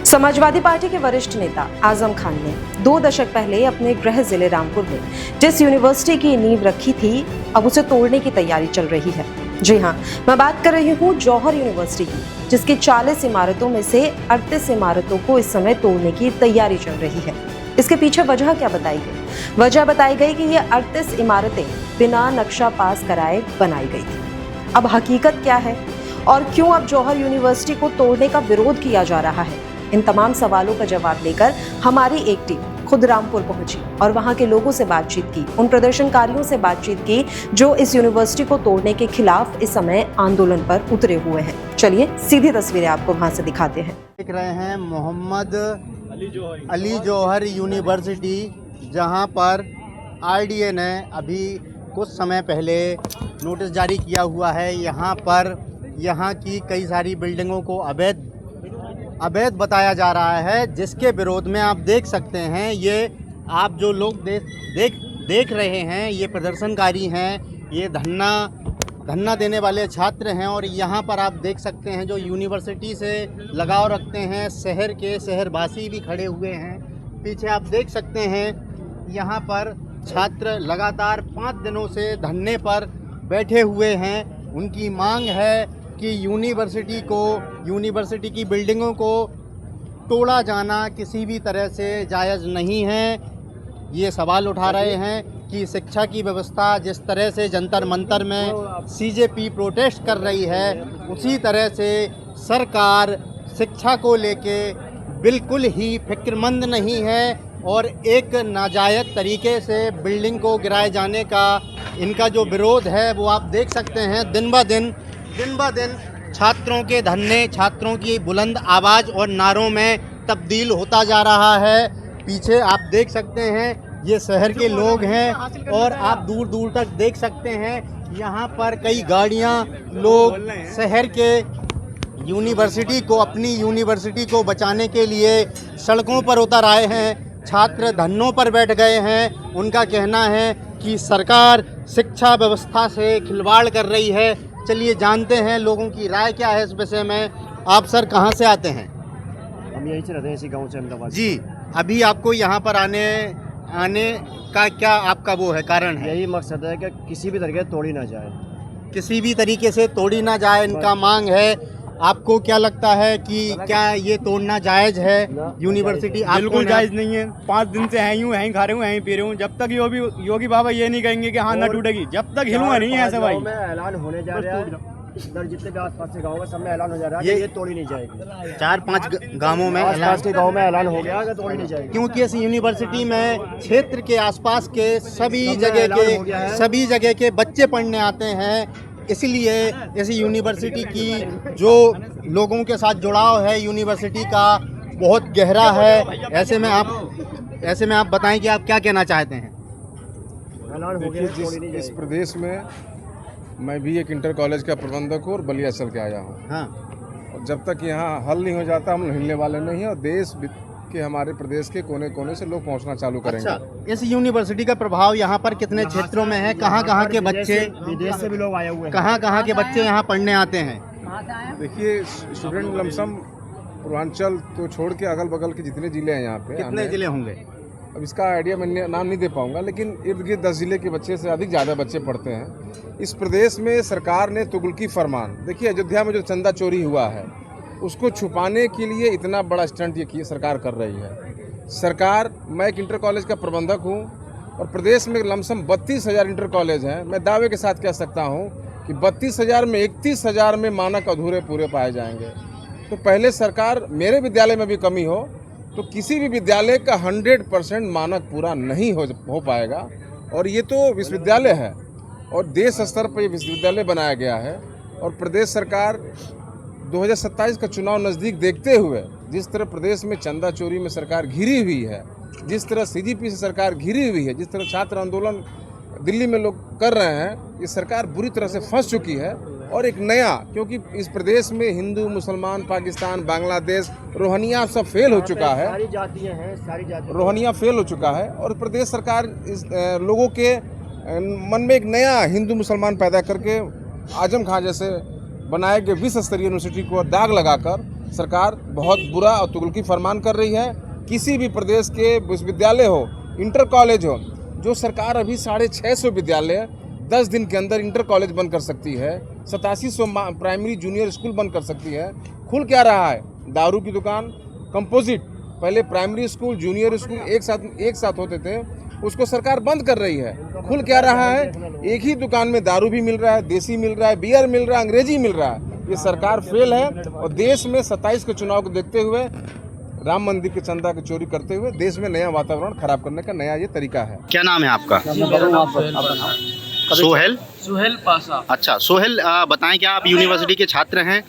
Samajwadi party के वरिष्ठ नेता आजम खान ने 2 दशक पहले अपने गृह जिले रामपुर में जिस यूनिवर्सिटी की नींव रखी थी, अब उसे तोड़ने की तैयारी चल रही है। जी हां, मैं बात कर रही हूं जौहर यूनिवर्सिटी की, जिसकी 40 इमारतों में से 38 इमारतों को इस समय तोड़ने की तैयारी चल रही है। इसके पीछे वजह क्या बताई गई? वजह बताई गई कि ये 38 इमारतें बिना नक्शा पास कराए बनाई गई थी। अब हकीकत क्या है और क्यों अब जौहर यूनिवर्सिटी को तोड़ने का विरोध किया जा रहा है? इन तमाम सवालों का जवाब लेकर हमारी एक टीम खुद रामपुर पहुंची और वहां के लोगों से बातचीत की, उन प्रदर्शनकारियों से बातचीत की जो इस यूनिवर्सिटी को तोड़ने के खिलाफ इस समय आंदोलन पर उतरे हुए हैं। चलिए सीधी तस्वीरें आपको वहां से दिखाते हैं। देख रहे हैं मोहम्मद अली जौहर यूनिवर्सिटी, जहां पर आरडीए ने अभी कुछ समय पहले नोटिस जारी किया हुआ है। यहां पर यहां की कई सारी बिल्डिंगों को अवैध बताया जा रहा है, जिसके विरोध में आप देख सकते हैं, ये आप जो लोग देख रहे हैं, ये प्रदर्शनकारी हैं, ये धरना देने वाले छात्र हैं। और यहाँ पर आप देख सकते हैं जो यूनिवर्सिटी से लगाव रखते हैं, शहर के शहरवासी भी खड़े हुए हैं। पीछे आप देख सकते हैं यहाँ पर छात्र लगातार 5 दिनों से धरने पर बैठे हुए हैं। उनकी मांग है कि यूनिवर्सिटी की बिल्डिंगों को तोड़ा जाना किसी भी तरह से जायज़ नहीं है। ये सवाल उठा रहे हैं कि शिक्षा की व्यवस्था जिस तरह से जंतर मंतर में सीजेपी प्रोटेस्ट कर रही है, उसी तरह से सरकार शिक्षा को लेके बिल्कुल ही फिक्रमंद नहीं है और एक नाजायज़ तरीके से बिल्डिंग को गिराए जाने का इनका जो विरोध है वो आप देख सकते हैं। दिन ब दिन छात्रों के धरने, छात्रों की बुलंद आवाज़ और नारों में तब्दील होता जा रहा है। पीछे आप देख सकते हैं ये शहर के लोग हैं और आप दूर दूर तक देख सकते हैं यहाँ पर कई गाड़ियाँ, लोग शहर के अपनी यूनिवर्सिटी को बचाने के लिए सड़कों पर उतर आए हैं। छात्र धरनों पर बैठ गए हैं। उनका कहना है कि सरकार शिक्षा व्यवस्था से खिलवाड़ कर रही है। चलिए जानते हैं लोगों की राय क्या है इस विषय में। आप सर कहाँ से आते हैं? हम यहीं से रहते हैं, इसी गांव से, अहमदाबाद जी। अभी आपको यहाँ पर आने का क्या आपका वो है, कारण है? यही मकसद है कि किसी भी तरीके से तोड़ी ना जाए, किसी भी तरीके से तोड़ी ना जाए, इनका मांग है। आपको क्या लगता है कि क्या ये तोड़ना जायज़ है? यूनिवर्सिटी बिल्कुल जायज़ नहीं है। 5 दिन से हैं खा रहे हूँ, हैं पी रहे हूँ। जब तक योगी बाबा ये नहीं कहेंगे कि हाँ ना टूटेगी, जब तक हिलूंगा नहीं है। ऐसे भाई में ऐलान होने जा रहा है, इधर जितने भी आसपास के गाँव में सब में ऐलान हो जा रहा है ये तोड़ी नहीं जाएगी। 4-5 गाँवों में आसपास के गाँव में ऐलान हो गया कि तोड़ी नहीं जाएगी, क्योंकि इस यूनिवर्सिटी में क्षेत्र के आसपास के सभी जगह के बच्चे पढ़ने आते हैं। इसलिए इस यूनिवर्सिटी की जो लोगों के साथ जुड़ाव है यूनिवर्सिटी का बहुत गहरा है। ऐसे में आप बताएं कि आप क्या कहना चाहते हैं? ऐलान हो गया। इस प्रदेश में मैं भी एक इंटर कॉलेज का प्रबंधक हूँ और बलिया चल के आया हूँ। हाँ। और जब तक यहाँ हल नहीं हो जाता हम हिलने वाले नहीं हैं और देश के हमारे प्रदेश के कोने कोने से लोग पहुँचना चालू करेंगे। अच्छा, इस यूनिवर्सिटी का प्रभाव यहाँ पर कितने क्षेत्रों में है? कहाँ के बच्चे, विदेश से भी लोग आए हुए हैं, कहाँ के बच्चे यहाँ पढ़ने आते हैं? देखिए, स्टूडेंट लमसम पूर्वांचल तो छोड़ के अगल बगल के जितने जिले हैं यहाँ पे, कितने जिले होंगे? अब इसका आइडिया मैं नाम नहीं दे पाऊंगा, लेकिन इर्द गिर्द 10 जिले के बच्चे से अधिक ज़्यादा बच्चे पढ़ते हैं। इस प्रदेश में सरकार ने तुगलकी फरमान, देखिए अयोध्या में जो चंदा चोरी हुआ है उसको छुपाने के लिए इतना बड़ा स्टंट ये सरकार कर रही है। मैं एक इंटर कॉलेज का प्रबंधक हूँ और प्रदेश में लमसम 32,000 इंटर कॉलेज हैं। मैं दावे के साथ कह सकता हूँ कि 32,000 में 31,000 में मानक अधूरे पूरे पाए जाएंगे। तो पहले सरकार, मेरे विद्यालय में भी कमी हो तो किसी भी विद्यालय का 100% मानक पूरा नहीं हो पाएगा। और ये तो विश्वविद्यालय है और देश स्तर पर ये विश्वविद्यालय बनाया गया है। और प्रदेश सरकार 2027 का चुनाव नज़दीक देखते हुए जिस तरह प्रदेश में चंदा चोरी में सरकार घिरी हुई है, जिस तरह सीजीपी से सरकार घिरी हुई है, जिस तरह छात्र आंदोलन दिल्ली में लोग कर रहे हैं, ये सरकार बुरी तरह से फंस चुकी है। और एक नया, क्योंकि इस प्रदेश में हिंदू, मुसलमान, पाकिस्तान, बांग्लादेश, रोहनिया सब फेल हो चुका है, सारी जातियां हैं, सारी जातियां रोहनिया फेल हो चुका है। और प्रदेश सरकार इस लोगों के मन में एक नया हिंदू मुसलमान पैदा करके आजम खां जैसे बनाए गए विश्व स्तरीय यूनिवर्सिटी को दाग लगाकर सरकार बहुत बुरा और तुगलकी फरमान कर रही है। किसी भी प्रदेश के विश्वविद्यालय हो, इंटर कॉलेज हो, जो सरकार अभी 650 विद्यालय 10 दिन के अंदर इंटर कॉलेज बंद कर सकती है, 8700 प्राइमरी जूनियर स्कूल बंद कर सकती है, खुल क्या रहा है? दारू की दुकान, कंपोजिट, पहले प्राइमरी स्कूल जूनियर स्कूल एक साथ होते थे, उसको सरकार बंद कर रही है। खुल क्या रहा है? एक ही दुकान में दारू भी मिल रहा है, देसी मिल रहा है, बियर मिल रहा है, अंग्रेजी मिल रहा है। ये सरकार फेल है और देश में 27 के चुनाव को देखते हुए, राम मंदिर के चंदा की चोरी करते हुए देश में नया वातावरण खराब करने का नया ये तरीका है। क्या नाम है आपका? सुहेल पासा। अच्छा सोहेल, बताएं क्या आप यूनिवर्सिटी के छात्र हैं?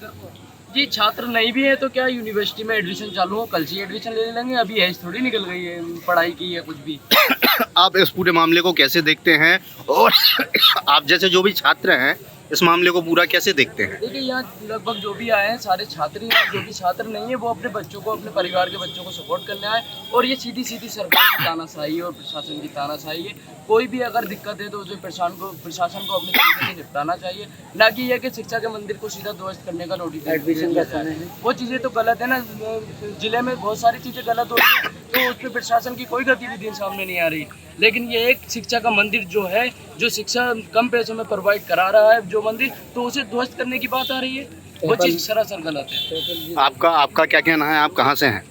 जी छात्र नहीं भी है तो क्या यूनिवर्सिटी में एडमिशन चालू हो, कल से एडमिशन ले लेंगे। अभी एज थोड़ी निकल गई है पढ़ाई की या कुछ भी। आप इस पूरे मामले को कैसे देखते हैं और आप जैसे जो भी छात्र हैं इस मामले को पूरा कैसे देखते हैं? देखिए यहाँ लगभग जो भी आए हैं सारे छात्र ही हैं। जो भी छात्र नहीं है वो अपने बच्चों को, अपने परिवार के बच्चों को सपोर्ट करने आए। और ये सीधी सीधी सरकार की तानाशाही और प्रशासन की तानाशाही है। कोई भी अगर दिक्कत है तो उसे प्रशासन को अपने तरीके से निपटाना चाहिए, ना कि यह कि शिक्षा के मंदिर को सीधा ध्वस्त करने का नोटिस एडमिशन का समय है। वो चीज़ें तो गलत है ना। जिले में बहुत सारी चीज़ें गलत हो रही है तो उसमें प्रशासन की कोई गतिविधि सामने नहीं आ रही। लेकिन ये एक शिक्षा का मंदिर जो है, जो शिक्षा कम पैसों में प्रोवाइड करा रहा है जो मंदिर, तो उसे ध्वस्त करने की बात आ रही है। वो चीज़ सरासर गलत है। आपका क्या कहना है? आप कहाँ से हैं?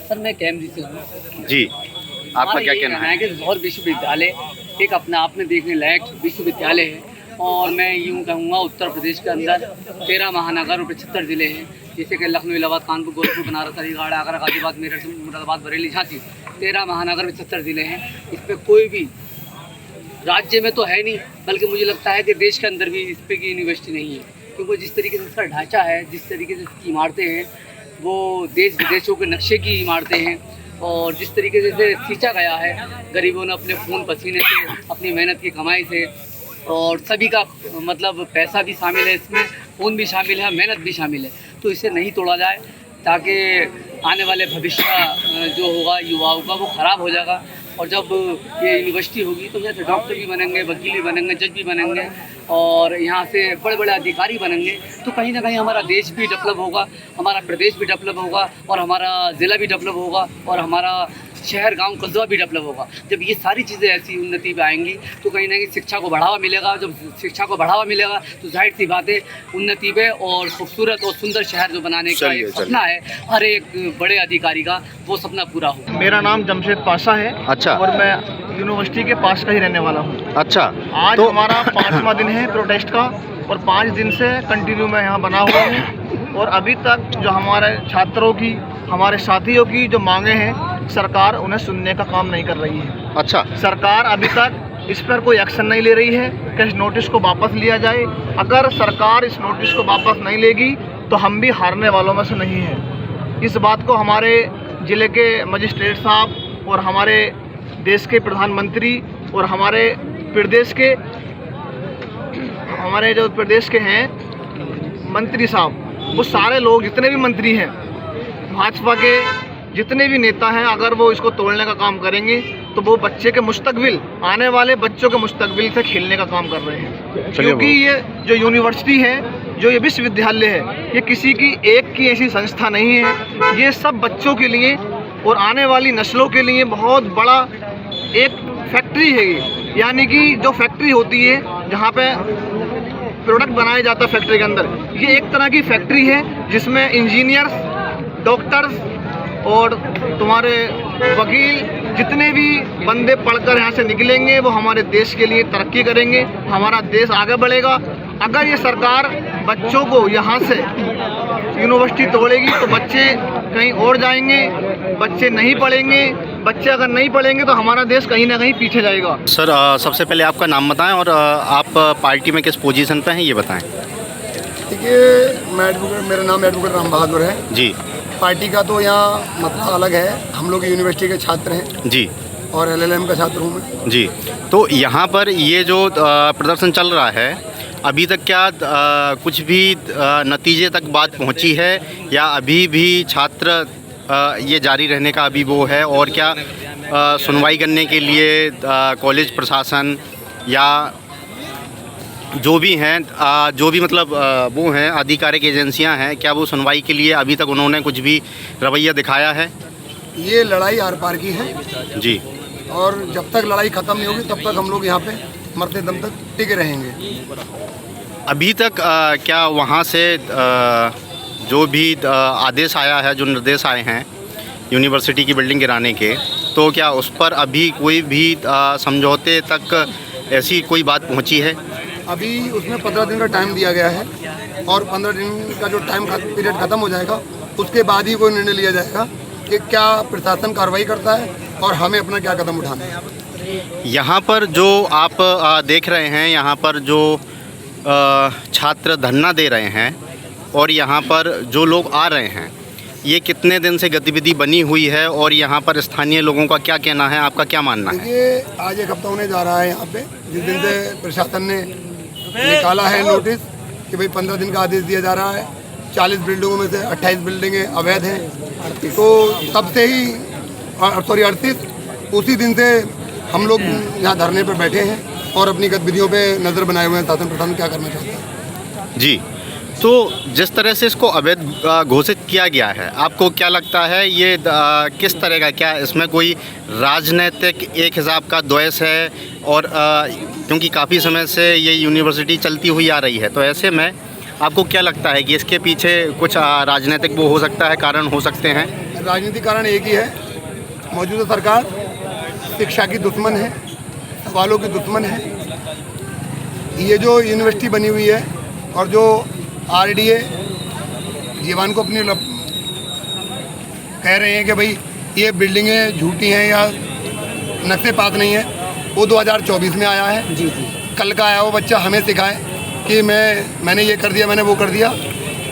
सर मैं कैमरी से हूँ। जी, आपका क्या कहना है? कि लाहौर विश्वविद्यालय एक अपने आप में देखने लायक विश्वविद्यालय है। और मैं यूँ कहूँगा उत्तर प्रदेश के अंदर 13 महानगर और 75 ज़िले हैं, जैसे कि लखनऊ, इलाहाबाद, कानपुर, गोरखपुर, बनारस, अलीगढ़, आगरा, गाजियाबाद, मेरठ, मुरादाबाद, बरेली, झांसी, 13 महानगर 75 ज़िले हैं। इसमें कोई भी राज्य में तो है नहीं, बल्कि मुझे लगता है कि देश के अंदर भी इस पे की यूनिवर्सिटी नहीं है। क्योंकि जिस तरीके से इसका ढांचा है, जिस तरीके से इसकी इमारतें हैं, वो देश विदेशों के नक्शे की इमारतें हैं। और जिस तरीके से इसे सींचा गया है गरीबों ने अपने खून पसीने से, अपनी मेहनत की कमाई से, और सभी का मतलब पैसा भी शामिल है इसमें, खून भी शामिल है, मेहनत भी शामिल है। तो इसे नहीं तोड़ा जाए ताकि आने वाले भविष्य जो होगा युवाओं का वो ख़राब हो जाएगा। और जब ये यूनिवर्सिटी होगी तो यहाँ से डॉक्टर भी बनेंगे, वकील भी बनेंगे, जज भी बनेंगे और यहाँ से बड़े बड़े अधिकारी बनेंगे। तो कहीं ना कहीं हमारा देश भी डेवलप होगा, हमारा प्रदेश भी डेवलप होगा, और हमारा ज़िला भी डेवलप होगा, और हमारा शहर, गांव, कस्बा भी डेवलप होगा। जब ये सारी चीज़ें ऐसी उन्नति पे आएंगी तो कहीं ना कहीं शिक्षा को बढ़ावा मिलेगा। जब शिक्षा को बढ़ावा मिलेगा तो जाहिर सी बात है उन्नति पे और खूबसूरत और सुंदर शहर जो बनाने का एक सपना है हर एक बड़े अधिकारी का, वो सपना पूरा हो। मेरा नाम जमशेद पाशा है। अच्छा। और मैं यूनिवर्सिटी के पास का ही रहने वाला हूँ। अच्छा, आज तो हमारा 5वां दिन है प्रोटेस्ट का, और 5 दिन से कंटिन्यू मैं यहाँ बना हुआ हूँ। और अभी तक जो हमारे छात्रों की, हमारे साथियों की जो मांगे हैं, सरकार उन्हें सुनने का काम नहीं कर रही है। अच्छा, सरकार अभी तक इस पर कोई एक्शन नहीं ले रही है कि इस नोटिस को वापस लिया जाए। अगर सरकार इस नोटिस को वापस नहीं लेगी तो हम भी हारने वालों में से नहीं हैं। इस बात को हमारे ज़िले के मजिस्ट्रेट साहब और हमारे देश के प्रधानमंत्री और हमारे जो प्रदेश के हैं मंत्री साहब, वो सारे लोग जितने भी मंत्री हैं, भाजपा के जितने भी नेता हैं, अगर वो इसको तोड़ने का काम करेंगे तो वो बच्चे के मुस्तकबिल, आने वाले बच्चों के मुस्तकबिल से खेलने का काम कर रहे हैं। क्योंकि ये जो यूनिवर्सिटी है, जो ये विश्वविद्यालय है, ये किसी की एक की ऐसी संस्था नहीं है। ये सब बच्चों के लिए और आने वाली नस्लों के लिए बहुत बड़ा एक फैक्ट्री है ये। यानी कि जो फैक्ट्री होती है जहाँ पे प्रोडक्ट बनाया जाता है फैक्ट्री के अंदर, ये एक तरह की फैक्ट्री है जिसमें इंजीनियर्स, डॉक्टर्स और तुम्हारे वकील, जितने भी बंदे पढ़कर यहाँ से निकलेंगे वो हमारे देश के लिए तरक्की करेंगे, हमारा देश आगे बढ़ेगा। अगर ये सरकार बच्चों को यहाँ से यूनिवर्सिटी तोड़ेगी तो बच्चे कहीं और जाएंगे, बच्चे नहीं पढ़ेंगे। बच्चे अगर नहीं पढ़ेंगे तो हमारा देश कहीं ना कहीं पीछे जाएगा। सर सबसे पहले आपका नाम बताएं और आप पार्टी में किस पोजीशन पे हैं ये बताएं। देखिए, मेरा नाम एडवोकेट राम बहादुर है जी। पार्टी का तो यहाँ मतलब अलग है, हम लोग यूनिवर्सिटी के छात्र हैं जी, और LLM का छात्र हूँ मैं जी। तो यहाँ पर ये जो प्रदर्शन चल रहा है, अभी तक क्या कुछ भी नतीजे तक बात पहुँची है या अभी भी छात्र ये जारी रहने का अभी वो है? और क्या सुनवाई करने के लिए कॉलेज प्रशासन या जो भी हैं जो भी मतलब वो हैं आधिकारिक एजेंसियां हैं, क्या वो सुनवाई के लिए अभी तक उन्होंने कुछ भी रवैया दिखाया है? ये लड़ाई आर पार की है जी। और जब तक लड़ाई ख़त्म नहीं होगी तब तक हम लोग यहाँ पे मरते दम तक टिके रहेंगे। अभी तक क्या वहाँ से जो भी आदेश आया है, जो निर्देश आए हैं यूनिवर्सिटी की बिल्डिंग गिराने के, तो क्या उस पर अभी कोई भी समझौते तक ऐसी कोई बात पहुँची है? अभी उसमें 15 दिन का टाइम दिया गया है और 15 दिन का जो टाइम पीरियड ख़त्म हो जाएगा उसके बाद ही कोई निर्णय लिया जाएगा कि क्या प्रशासन कार्रवाई करता है और हमें अपना क्या कदम उठाना है। यहाँ पर जो आप देख रहे हैं, यहाँ पर जो छात्र धरना दे रहे हैं और यहाँ पर जो लोग आ रहे हैं, ये कितने दिन से गतिविधि बनी हुई है और यहाँ पर स्थानीय लोगों का क्या कहना है, आपका क्या मानना है? देखिए, आज एक हफ्ता होने जा रहा है यहाँ पे, जिस दिन से प्रशासन ने निकाला है नोटिस कि भाई 15 दिन का आदेश दिया जा रहा है। 40 बिल्डिंगों में से 28 बिल्डिंगें अवैध हैं, तो तब से ही 38 उसी दिन से हम लोग यहाँ धरने पर बैठे हैं और अपनी गतिविधियों पे नज़र बनाए हुए हैं शासन प्रशासन क्या करना चाहता है। जी, तो जिस तरह से इसको अवैध घोषित किया गया है, आपको क्या लगता है ये किस तरह का, क्या इसमें कोई राजनीतिक एक हिसाब का द्वेष है? और क्योंकि काफ़ी समय से ये यूनिवर्सिटी चलती हुई आ रही है, तो ऐसे में आपको क्या लगता है कि इसके पीछे कुछ राजनीतिक वो हो सकता है, कारण हो सकते हैं? राजनीतिक कारण एक ही है, मौजूदा सरकार शिक्षा की दुश्मन है, सवालों की दुश्मन है। ये जो यूनिवर्सिटी बनी हुई है और जो आरडीए जीवान को अपनी कह रहे हैं कि भाई ये बिल्डिंगें झूठी हैं या नक्शे पास नहीं है, वो 2024 में आया है। जी। कल का आया वो बच्चा हमें सिखाए कि मैंने ये कर दिया, मैंने वो कर दिया।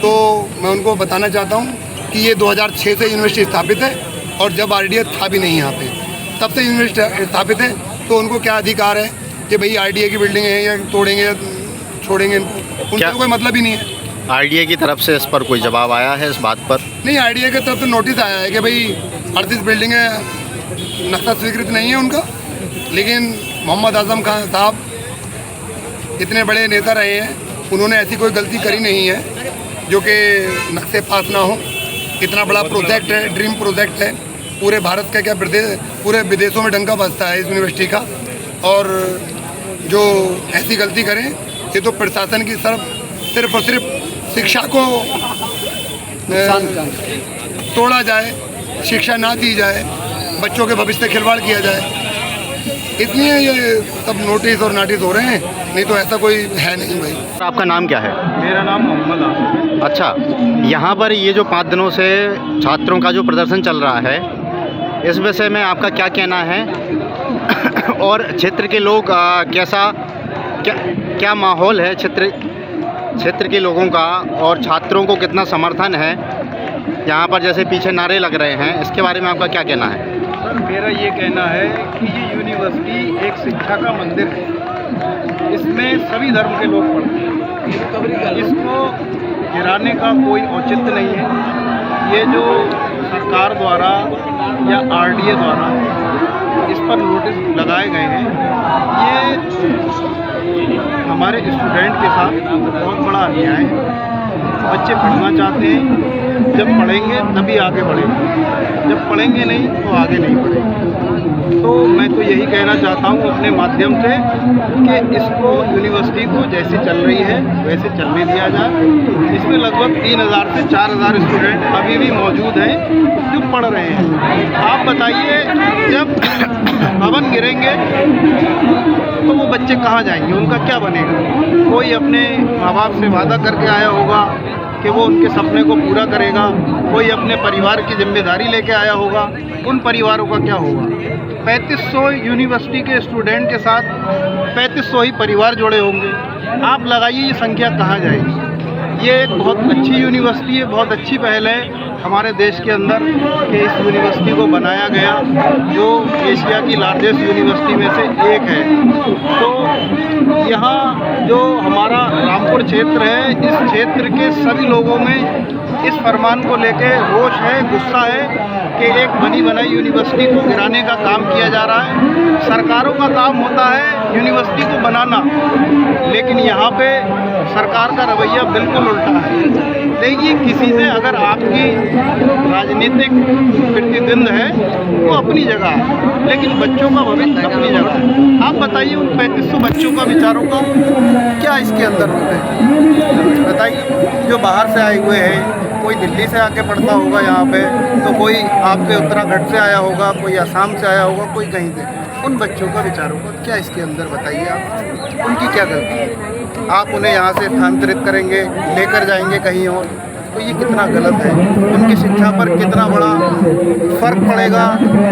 तो मैं उनको बताना चाहता हूँ कि ये 2006 से यूनिवर्सिटी स्थापित है और जब आरडीए था भी नहीं यहाँ पे, तब से यूनिवर्सिटी स्थापित है। तो उनको क्या अधिकार है कि भाई आरडीए की बिल्डिंग है या तोड़ेंगे या छोड़ेंगे, उनका कोई मतलब ही नहीं है। आरडीए की तरफ से इस पर कोई जवाब आया है इस बात पर? नहीं, आरडीए की तरफ से नोटिस आया है कि भाई 38 बिल्डिंगें नक्शा स्वीकृत नहीं है उनका, लेकिन मोहम्मद आजम खान साहब इतने बड़े नेता रहे हैं, उन्होंने ऐसी कोई गलती करी नहीं है जो कि नक्शे पास ना हो। इतना बड़ा प्रोजेक्ट है, ड्रीम प्रोजेक्ट है, पूरे भारत का क्या पूरे विदेशों में डंका बजता है इस यूनिवर्सिटी का। और जो ऐसी गलती करें, ये तो प्रशासन की सिर्फ और सिर्फ शिक्षा को तोड़ा जाए, शिक्षा ना दी जाए, बच्चों के भविष्य से खिलवाड़ किया जाए, इसलिए ये सब नोटिस और नाटिस हो रहे हैं, नहीं तो ऐसा कोई है नहीं भाई। आपका नाम क्या है? मेरा नाम मोहम्मद आसिफ है। अच्छा, यहाँ पर ये जो 5 दिनों से छात्रों का जो प्रदर्शन चल रहा है, इस विषय में आपका क्या कहना है? और क्षेत्र के लोग क्या माहौल है क्षेत्र के लोगों का, और छात्रों को कितना समर्थन है यहाँ पर? जैसे पीछे नारे लग रहे हैं, इसके बारे में आपका क्या कहना है? सर, मेरा ये कहना है कि ये यूनिवर्सिटी एक शिक्षा का मंदिर है, इसमें सभी धर्म के लोग पढ़ते हैं, इसको गिराने का कोई औचित्य नहीं है। ये जो सरकार द्वारा या आरडीए द्वारा इस पर नोटिस लगाए गए हैं, ये हमारे स्टूडेंट के साथ बहुत बड़ा अन्याय है। बच्चे पढ़ना चाहते हैं, जब पढ़ेंगे तभी आगे बढ़ेंगे, जब पढ़ेंगे नहीं तो आगे नहीं बढ़ेंगे। तो मैं तो यही कहना चाहता हूँ अपने माध्यम से कि इसको यूनिवर्सिटी को जैसे चल रही है वैसे चलने दिया जाए। इसमें लगभग 3000 से 4000 स्टूडेंट अभी भी मौजूद हैं जो पढ़ रहे हैं। आप बताइए, जब भवन गिरेंगे तो वो बच्चे कहाँ जाएंगे, उनका क्या बनेगा? कोई अपने माँ बाप से वादा करके आया होगा कि वो उनके सपने को पूरा करेगा, कोई अपने परिवार की जिम्मेदारी लेके आया होगा, उन परिवारों का क्या होगा? 3500 यूनिवर्सिटी के स्टूडेंट के साथ 3500 ही परिवार जुड़े होंगे। आप लगाइए ये संख्या कहाँ जाएगी। ये एक बहुत अच्छी यूनिवर्सिटी है, बहुत अच्छी पहल है हमारे देश के अंदर कि इस यूनिवर्सिटी को बनाया गया, जो एशिया की लार्जेस्ट यूनिवर्सिटी में से एक है। तो यहाँ जो हमारा रामपुर क्षेत्र है, इस क्षेत्र के सभी लोगों में इस फरमान को लेके रोष है, गुस्सा है कि एक बनी बनाई यूनिवर्सिटी को गिराने का काम किया जा रहा है। सरकारों का काम होता है यूनिवर्सिटी को बनाना, लेकिन यहाँ पे सरकार का रवैया बिल्कुल उल्टा है। देखिए, किसी से अगर आपकी राजनीतिक प्रतिद्वंद है वो अपनी जगह है, लेकिन बच्चों का भविष्य अपनी जगह है। आप बताइए उन 3500 बच्चों का विचारों का क्या इसके अंदर होते हैं, बताइए। जो बाहर से आए हुए हैं, कोई दिल्ली से आके पढ़ता होगा यहाँ पे, तो कोई आपके उत्तराखंड से आया होगा, कोई असम से आया होगा, कोई कहीं से। उन बच्चों का विचारों का क्या इसके अंदर बताइए आप, उनकी क्या गलती है? आप उन्हें यहाँ से स्थानांतरित करेंगे, लेकर जाएंगे कहीं और, तो ये कितना गलत है। उनकी शिक्षा पर कितना बड़ा फ़र्क पड़ेगा।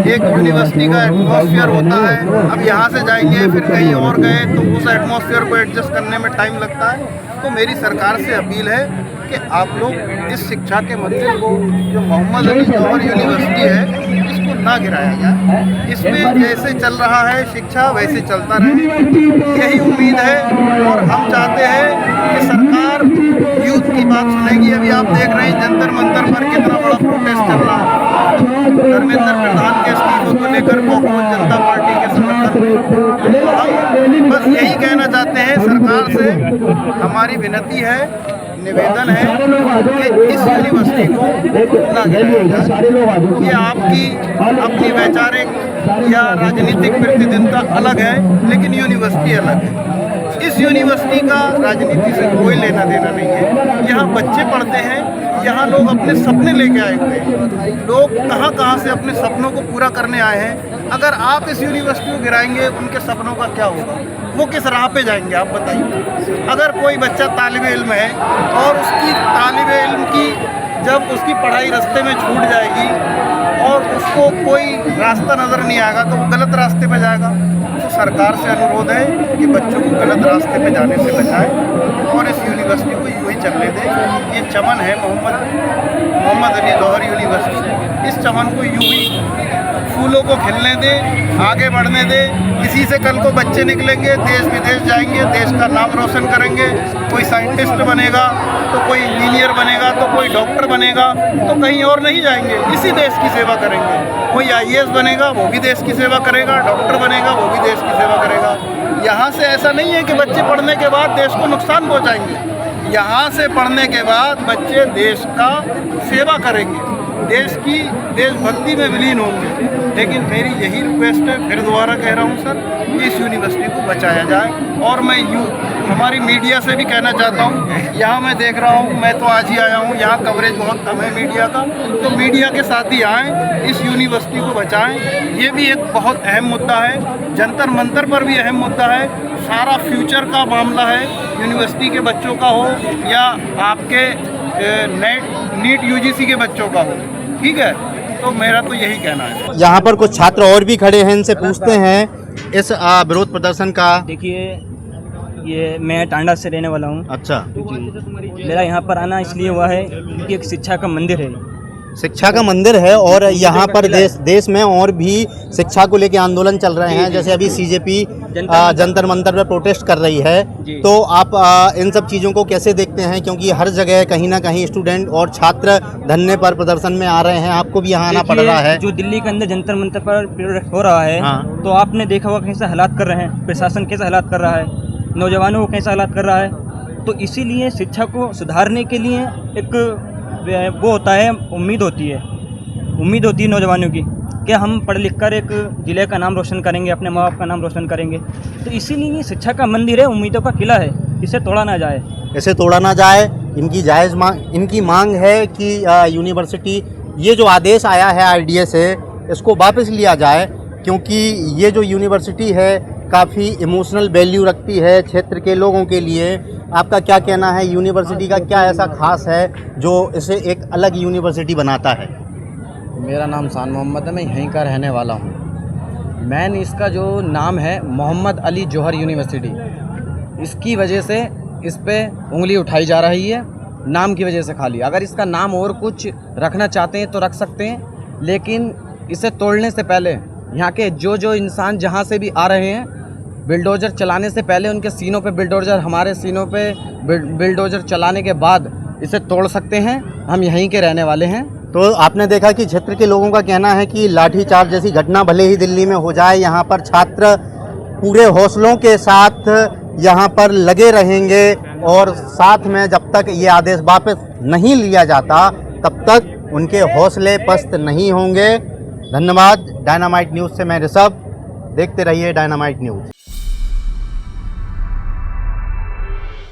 एक यूनिवर्सिटी का एटमॉस्फेयर होता है, अब यहाँ से जाएंगे फिर कहीं और गए तो उस एटमॉस्फेयर को एडजस्ट करने में टाइम लगता है। तो मेरी सरकार से अपील है कि आप लोग इस शिक्षा के मंदिर को, जो मोहम्मद अली जौहर यूनिवर्सिटी है, इसको ना गिराया जाए। इसमें जैसे चल रहा है शिक्षा वैसे चलता रहे, यही उम्मीद है। और हम चाहते हैं कि सरकार यूथ की बात सुनेगी। अभी आप देख रहे हैं जंतर मंतर पर कितना बड़ा प्रोटेस्ट चल रहा है, धर्मेंद्र प्रधान के इस्तीफे को लेकर बहुमत जनता पार्टी के समर्थन में। हम बस यही कहना चाहते हैं सरकार से, हमारी विनती है, निवेदन है कि इस यूनिवर्सिटी को ना गिराया जाए। ये आपकी अपनी वैचारिक या राजनीतिक प्रतिद्वंदता अलग है, लेकिन यूनिवर्सिटी अलग है। इस यूनिवर्सिटी का राजनीति से कोई लेना देना नहीं है। यहाँ बच्चे पढ़ते हैं, यहाँ लोग अपने सपने लेके आए हुए हैं। लोग कहाँ कहाँ से अपने सपनों को पूरा करने आए हैं। अगर आप इस यूनिवर्सिटी को गिराएंगे, उनके सपनों का क्या होगा? वो किस राह पे जाएंगे आप बताइए। अगर कोई बच्चा तालिब इल्म है और उसकी तालिब इल्म की जब उसकी पढ़ाई रास्ते में छूट जाएगी और उसको कोई रास्ता नज़र नहीं आएगा तो वो गलत रास्ते पे जाएगा। तो सरकार से अनुरोध है कि बच्चों को गलत रास्ते पे जाने से बचाएं और इस यूनिवर्सिटी को यूँ ही चलने दें। ये चमन है मोहम्मद अली जौहर यूनिवर्सिटी, इस चमन को यूँ ही फूलों को खिलने दें, आगे बढ़ने दें। इसी से कल को बच्चे निकलेंगे, देश विदेश जाएंगे, देश का नाम रोशन करेंगे। कोई साइंटिस्ट बनेगा तो कोई इंजीनियर बनेगा तो कोई डॉक्टर बनेगा, तो कहीं और नहीं जाएंगे, इसी देश की सेवा करेंगे। कोई IAS बनेगा वो भी देश की सेवा करेगा, डॉक्टर बनेगा वो भी देश की सेवा करेगा। यहाँ से ऐसा नहीं है कि बच्चे पढ़ने के बाद देश को नुकसान पहुँचाएंगे। यहाँ से पढ़ने के बाद बच्चे देश का सेवा करेंगे, देश की देशभक्ति में विलीन होंगे। लेकिन मेरी यही रिक्वेस्ट है, फिर दोबारा कह रहा हूँ सर, कि इस यूनिवर्सिटी को बचाया जाए। और मैं हमारी मीडिया से भी कहना चाहता हूँ, यहाँ मैं देख रहा हूँ, मैं तो आज ही आया हूँ, यहाँ कवरेज बहुत कम है मीडिया का, तो मीडिया के साथ ही आएँ, इस यूनिवर्सिटी को बचाएँ। ये भी एक बहुत अहम मुद्दा है, जंतर मंतर पर भी अहम मुद्दा है, सारा फ्यूचर का मामला है। यूनिवर्सिटी के बच्चों का हो या आपके नीट UGC के बच्चों का हो, ठीक है। तो मेरा तो यही कहना है। यहाँ पर कुछ छात्र और भी खड़े हैं, इनसे पूछते हैं इस विरोध प्रदर्शन का। देखिए, ये मैं टांडा से रहने वाला हूँ। अच्छा, मेरा यहाँ पर आना इसलिए हुआ है क्योंकि एक शिक्षा का मंदिर है। शिक्षा का मंदिर है और यहाँ पर देश में और भी शिक्षा को लेकर आंदोलन चल रहे हैं। जैसे अभी CJP जंतर मंतर पर प्रोटेस्ट कर रही है, तो आप इन सब चीज़ों को कैसे देखते हैं? क्योंकि हर जगह कहीं ना कहीं स्टूडेंट और छात्र धरने पर प्रदर्शन में आ रहे हैं, आपको भी यहाँ आना पड़ रहा है। जो दिल्ली के अंदर जंतर मंतर पर प्रोटेस्ट हो रहा है, हाँ। तो आपने देखा होगा कैसा हालात कर रहे हैं, प्रशासन कैसा हालात कर रहा है, नौजवानों को कैसा हालात कर रहा है। तो इसीलिए शिक्षा को सुधारने के लिए एक वो होता है, उम्मीद होती है नौजवानों की कि हम पढ़ लिख कर एक ज़िले का नाम रोशन करेंगे, अपने माँ बाप का नाम रोशन करेंगे। तो इसीलिए शिक्षा का मंदिर है, उम्मीदों का किला है, इसे तोड़ा ना जाए। इसे तोड़ा ना जाए, इनकी मांग है कि यूनिवर्सिटी, ये जो आदेश आया है RDA से, इसको वापस लिया जाए, क्योंकि ये जो यूनिवर्सिटी है काफ़ी इमोशनल वैल्यू रखती है क्षेत्र के लोगों के लिए। आपका क्या कहना है, यूनिवर्सिटी का क्या ऐसा खास है जो इसे एक अलग यूनिवर्सिटी बनाता है? मेरा नाम शान मोहम्मद है, मैं यहीं का रहने वाला हूँ। मैन इसका जो नाम है मोहम्मद अली जौहर यूनिवर्सिटी, इसकी वजह से इस पे उंगली उठाई जा रही है, नाम की वजह से खाली। अगर इसका नाम और कुछ रखना चाहते हैं तो रख सकते हैं, लेकिन इसे तोड़ने से पहले यहाँ के जो इंसान जहाँ से भी आ रहे हैं, बिल्डोजर चलाने से पहले उनके सीनों पे बिल्डोजर, हमारे सीनों पे बिल्डोजर चलाने के बाद इसे तोड़ सकते हैं। हम यहीं के रहने वाले हैं। तो आपने देखा कि क्षेत्र के लोगों का कहना है कि लाठीचार्ज जैसी घटना भले ही दिल्ली में हो जाए, यहाँ पर छात्र पूरे हौसलों के साथ यहाँ पर लगे रहेंगे और साथ में जब तक ये आदेश वापस नहीं लिया जाता तब तक उनके हौसले पस्त नहीं होंगे। धन्यवाद। डायनामाइट न्यूज़ से मैं ऋषभ, देखते रहिए डायनामाइट न्यूज़।